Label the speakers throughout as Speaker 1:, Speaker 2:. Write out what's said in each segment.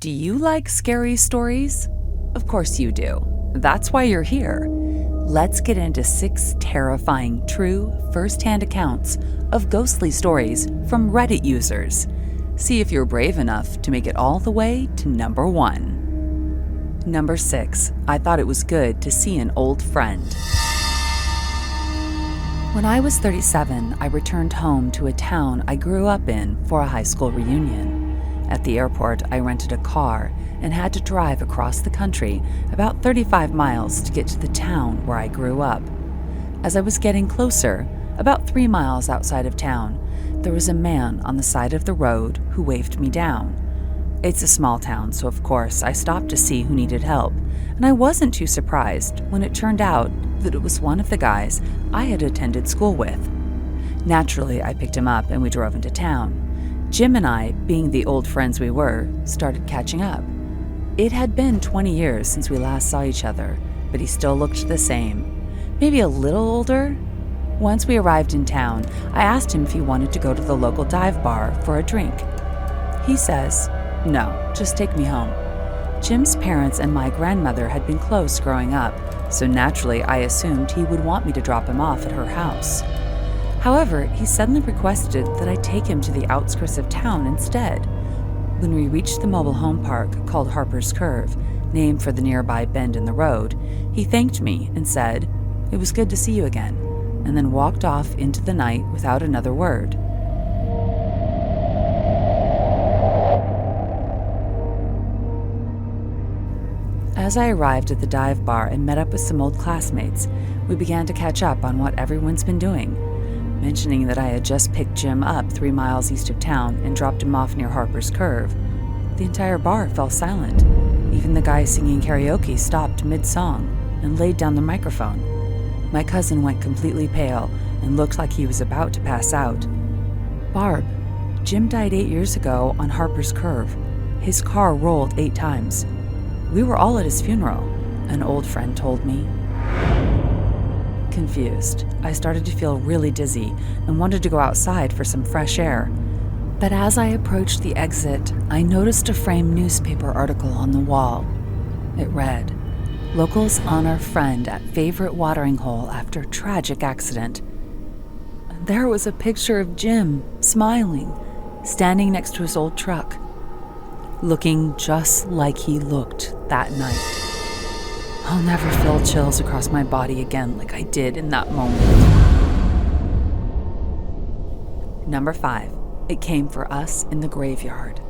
Speaker 1: Do you like scary stories? Of course you do. That's why you're here. Let's get into 6 terrifying, true, first-hand accounts of ghostly stories from Reddit users. See if you're brave enough to make it all the way to number 1. Number 6. I thought it was good to see an old friend. When I was 37, I returned home to a town I grew up in for a high school reunion. At the airport, I rented a car and had to drive across the country about 35 miles to get to the town where I grew up. As I was getting closer, about 3 miles outside of town, there was a man on the side of the road who waved me down. It's a small town, so of course I stopped to see who needed help, and I wasn't too surprised when it turned out that it was one of the guys I had attended school with. Naturally, I picked him up and we drove into town. Jim and I, being the old friends we were, started catching up. It had been 20 years since we last saw each other, but he still looked the same. Maybe a little older? Once we arrived in town, I asked him if he wanted to go to the local dive bar for a drink. He says, "No, just take me home." Jim's parents and my grandmother had been close growing up, so naturally I assumed he would want me to drop him off at her house. However, he suddenly requested that I take him to the outskirts of town instead. When we reached the mobile home park called Harper's Curve, named for the nearby bend in the road, he thanked me and said, "It was good to see you again," and then walked off into the night without another word. As I arrived at the dive bar and met up with some old classmates, we began to catch up on what everyone's been doing. Mentioning that I had just picked Jim up 3 miles east of town and dropped him off near Harper's Curve, the entire bar fell silent. Even the guy singing karaoke stopped mid-song and laid down the microphone. My cousin went completely pale and looked like he was about to pass out. "Barb, Jim died 8 years ago on Harper's Curve. His car rolled 8 times. We were all at his funeral," an old friend told me. Confused, I started to feel really dizzy and wanted to go outside for some fresh air. But as I approached the exit, I noticed a framed newspaper article on the wall. It read, "Locals honor friend at favorite watering hole after tragic accident." There was a picture of Jim, smiling, standing next to his old truck, looking just like he looked that night. I'll never feel chills across my body again like I did in that moment. Number 5. It came for us in the graveyard.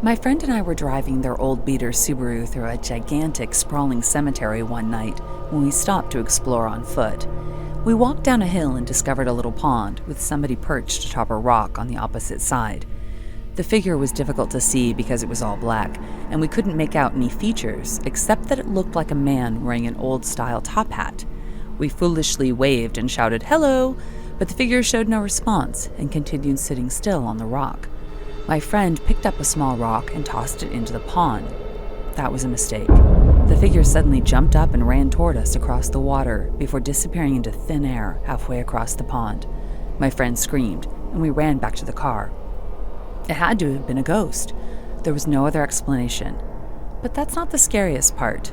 Speaker 1: My friend and I were driving their old beater Subaru through a gigantic, sprawling cemetery one night when we stopped to explore on foot. We walked down a hill and discovered a little pond with somebody perched atop a rock on the opposite side. The figure was difficult to see because it was all black, and we couldn't make out any features except that it looked like a man wearing an old-style top hat. We foolishly waved and shouted, "Hello!" but the figure showed no response and continued sitting still on the rock. My friend picked up a small rock and tossed it into the pond. That was a mistake. The figure suddenly jumped up and ran toward us across the water before disappearing into thin air halfway across the pond. My friend screamed, and we ran back to the car. It had to have been a ghost. There was no other explanation. But that's not the scariest part.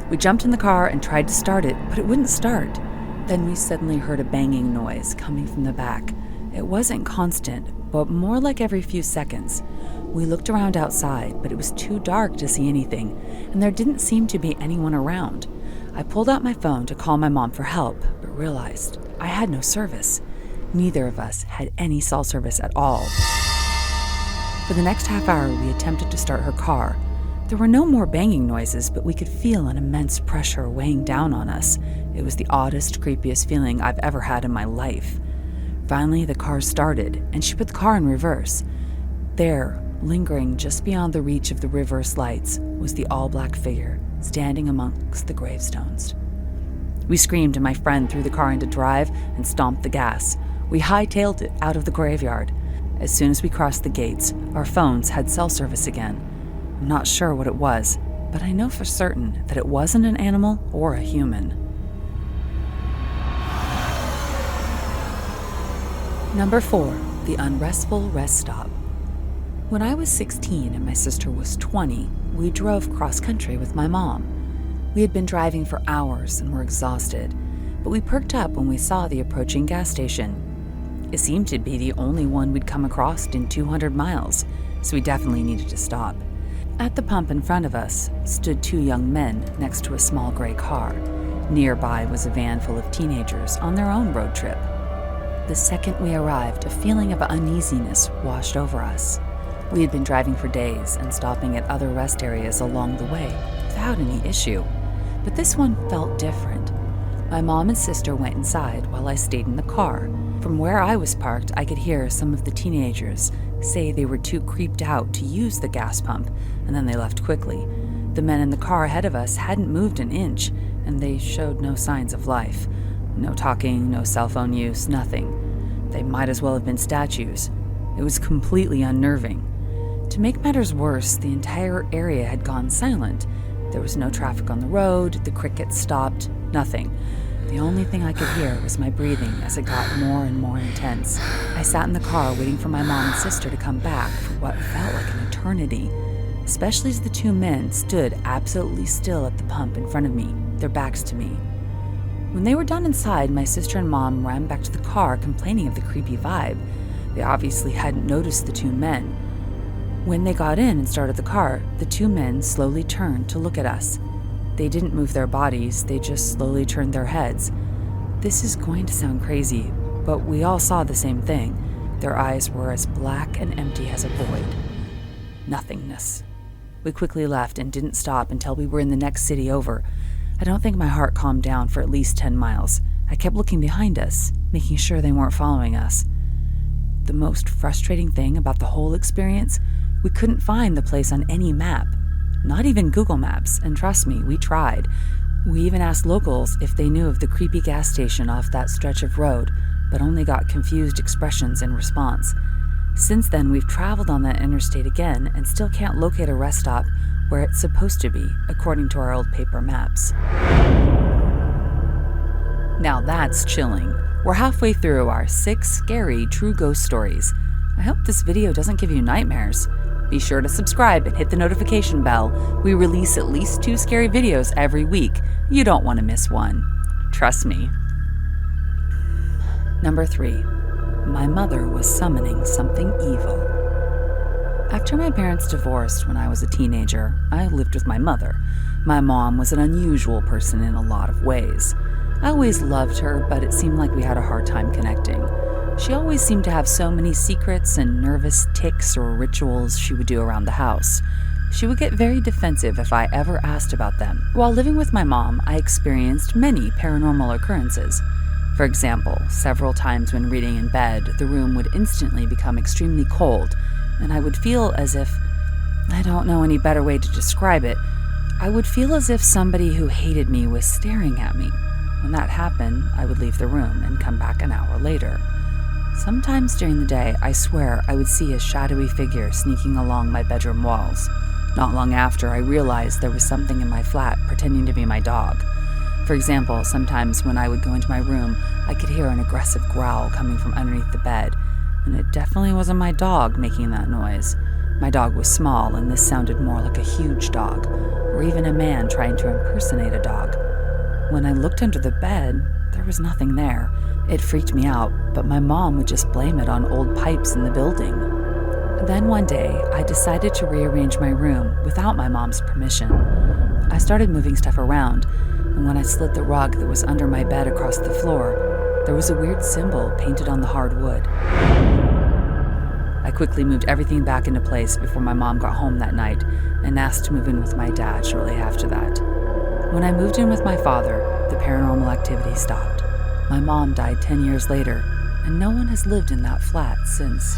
Speaker 1: We jumped in the car and tried to start it, but it wouldn't start. Then we suddenly heard a banging noise coming from the back. It wasn't constant, but more like every few seconds. We looked around outside, but it was too dark to see anything, and there didn't seem to be anyone around. I pulled out my phone to call my mom for help, but realized I had no service. Neither of us had any cell service at all. For the next half hour, we attempted to start her car. There were no more banging noises, but we could feel an immense pressure weighing down on us. It was the oddest, creepiest feeling I've ever had in my life. Finally, the car started, and she put the car in reverse. There, lingering just beyond the reach of the reverse lights, was the all-black figure, standing amongst the gravestones. We screamed, and my friend threw the car into drive and stomped the gas. We hightailed it out of the graveyard. As soon as we crossed the gates, our phones had cell service again. I'm not sure what it was, but I know for certain that it wasn't an animal or a human. Number 4. The unrestful rest stop. When I was 16 and my sister was 20, we drove cross-country with my mom. We had been driving for hours and were exhausted, but we perked up when we saw the approaching gas station. It seemed to be the only one we'd come across in 200 miles, so we definitely needed to stop. At the pump in front of us stood two young men next to a small gray car. Nearby was a van full of teenagers on their own road trip. The second we arrived, a feeling of uneasiness washed over us. We had been driving for days and stopping at other rest areas along the way without any issue, but this one felt different. My mom and sister went inside while I stayed in the car. From where I was parked, I could hear some of the teenagers say they were too creeped out to use the gas pump, and then they left quickly. The men in the car ahead of us hadn't moved an inch, and they showed no signs of life. No talking, no cell phone use, nothing. They might as well have been statues. It was completely unnerving. To make matters worse, the entire area had gone silent. There was no traffic on the road, the crickets stopped, nothing. The only thing I could hear was my breathing as it got more and more intense. I sat in the car waiting for my mom and sister to come back for what felt like an eternity, especially as the two men stood absolutely still at the pump in front of me, their backs to me. When they were done inside, my sister and mom ran back to the car complaining of the creepy vibe. They obviously hadn't noticed the two men. When they got in and started the car, the two men slowly turned to look at us. They didn't move their bodies, they just slowly turned their heads. This is going to sound crazy, but we all saw the same thing. Their eyes were as black and empty as a void. Nothingness. We quickly left and didn't stop until we were in the next city over. I don't think my heart calmed down for at least 10 miles. I kept looking behind us, making sure they weren't following us. The most frustrating thing about the whole experience, we couldn't find the place on any map. Not even Google Maps, and trust me, we tried. We even asked locals if they knew of the creepy gas station off that stretch of road, but only got confused expressions in response. Since then, we've traveled on that interstate again and still can't locate a rest stop where it's supposed to be, according to our old paper maps. Now that's chilling. We're halfway through our 6 scary true ghost stories. I hope this video doesn't give you nightmares. Be sure to subscribe and hit the notification bell. We release at least 2 scary videos every week. You don't want to miss one. Trust me. Number 3. My mother was summoning something evil. After my parents divorced when I was a teenager, I lived with my mother. My mom was an unusual person in a lot of ways. I always loved her, but it seemed like we had a hard time connecting. She always seemed to have so many secrets and nervous tics or rituals she would do around the house. She would get very defensive if I ever asked about them. While living with my mom, I experienced many paranormal occurrences. For example, several times when reading in bed, the room would instantly become extremely cold, and I would feel as if, I don't know any better way to describe it, I would feel as if somebody who hated me was staring at me. When that happened, I would leave the room and come back an hour later. Sometimes during the day, I swear I would see a shadowy figure sneaking along my bedroom walls. Not long after, I realized there was something in my flat pretending to be my dog. For example, sometimes when I would go into my room, I could hear an aggressive growl coming from underneath the bed, and it definitely wasn't my dog making that noise. My dog was small, and this sounded more like a huge dog, or even a man trying to impersonate a dog. When I looked under the bed, there was nothing there. It freaked me out, but my mom would just blame it on old pipes in the building. Then one day, I decided to rearrange my room without my mom's permission. I started moving stuff around, and when I slid the rug that was under my bed across the floor, there was a weird symbol painted on the hard wood. I quickly moved everything back into place before my mom got home that night and asked to move in with my dad shortly after that. When I moved in with my father, the paranormal activity stopped. My mom died 10 years later, and no one has lived in that flat since.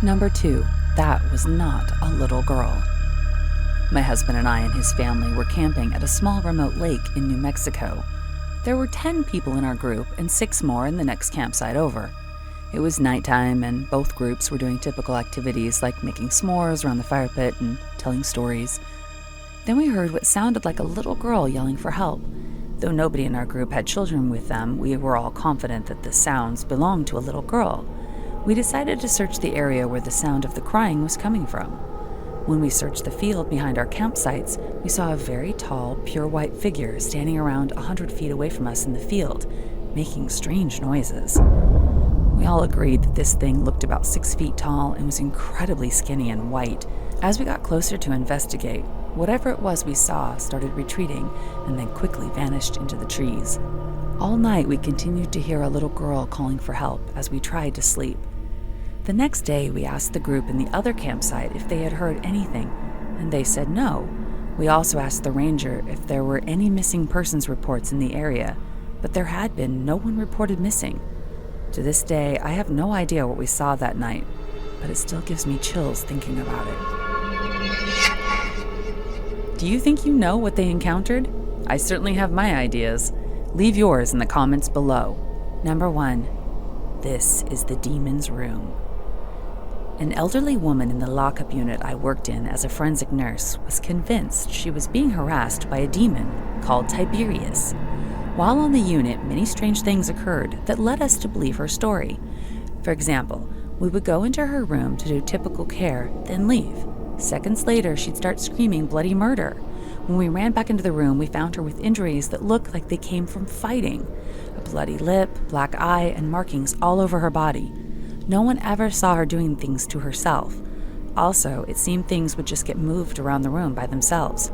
Speaker 1: Number 2, that was not a little girl. My husband and I and his family were camping at a small remote lake in New Mexico. There were 10 people in our group and 6 more in the next campsite over. It was nighttime, and both groups were doing typical activities like making s'mores around the fire pit and telling stories. Then we heard what sounded like a little girl yelling for help. Though nobody in our group had children with them, we were all confident that the sounds belonged to a little girl. We decided to search the area where the sound of the crying was coming from. When we searched the field behind our campsites, we saw a very tall, pure white figure standing around 100 feet away from us in the field, making strange noises. We all agreed that this thing looked about 6 feet tall and was incredibly skinny and white. As we got closer to investigate, whatever it was we saw started retreating and then quickly vanished into the trees. All night we continued to hear a little girl calling for help as we tried to sleep. The next day we asked the group in the other campsite if they had heard anything, and they said no. We also asked the ranger if there were any missing persons reports in the area, but there had been no one reported missing. To this day, I have no idea what we saw that night, but it still gives me chills thinking about it. Do you think you know what they encountered? I certainly have my ideas. Leave yours in the comments below. Number 1. This is the demon's room. An elderly woman in the lockup unit I worked in as a forensic nurse was convinced she was being harassed by a demon called Tiberius. While on the unit, many strange things occurred that led us to believe her story. For example, we would go into her room to do typical care, then leave. Seconds later, she'd start screaming bloody murder. When we ran back into the room, we found her with injuries that looked like they came from fighting. A bloody lip, black eye, and markings all over her body. No one ever saw her doing things to herself. Also, it seemed things would just get moved around the room by themselves.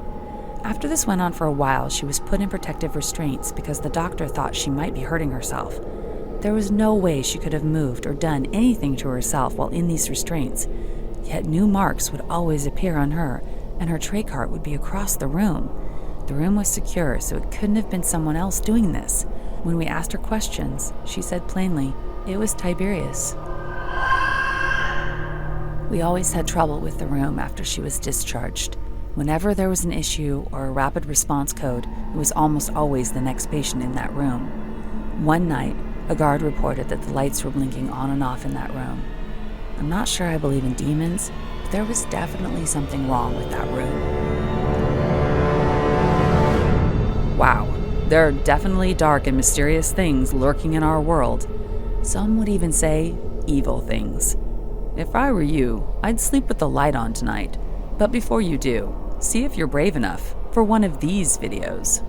Speaker 1: After this went on for a while, she was put in protective restraints because the doctor thought she might be hurting herself. There was no way she could have moved or done anything to herself while in these restraints. Yet new marks would always appear on her, and her tray cart would be across the room. The room was secure, so it couldn't have been someone else doing this. When we asked her questions, she said plainly, it was Tiberius. We always had trouble with the room after she was discharged. Whenever there was an issue or a rapid response code, it was almost always the next patient in that room. One night, a guard reported that the lights were blinking on and off in that room. I'm not sure I believe in demons, but there was definitely something wrong with that room. Wow, there are definitely dark and mysterious things lurking in our world. Some would even say evil things. If I were you, I'd sleep with the light on tonight. But before you do, see if you're brave enough for one of these videos.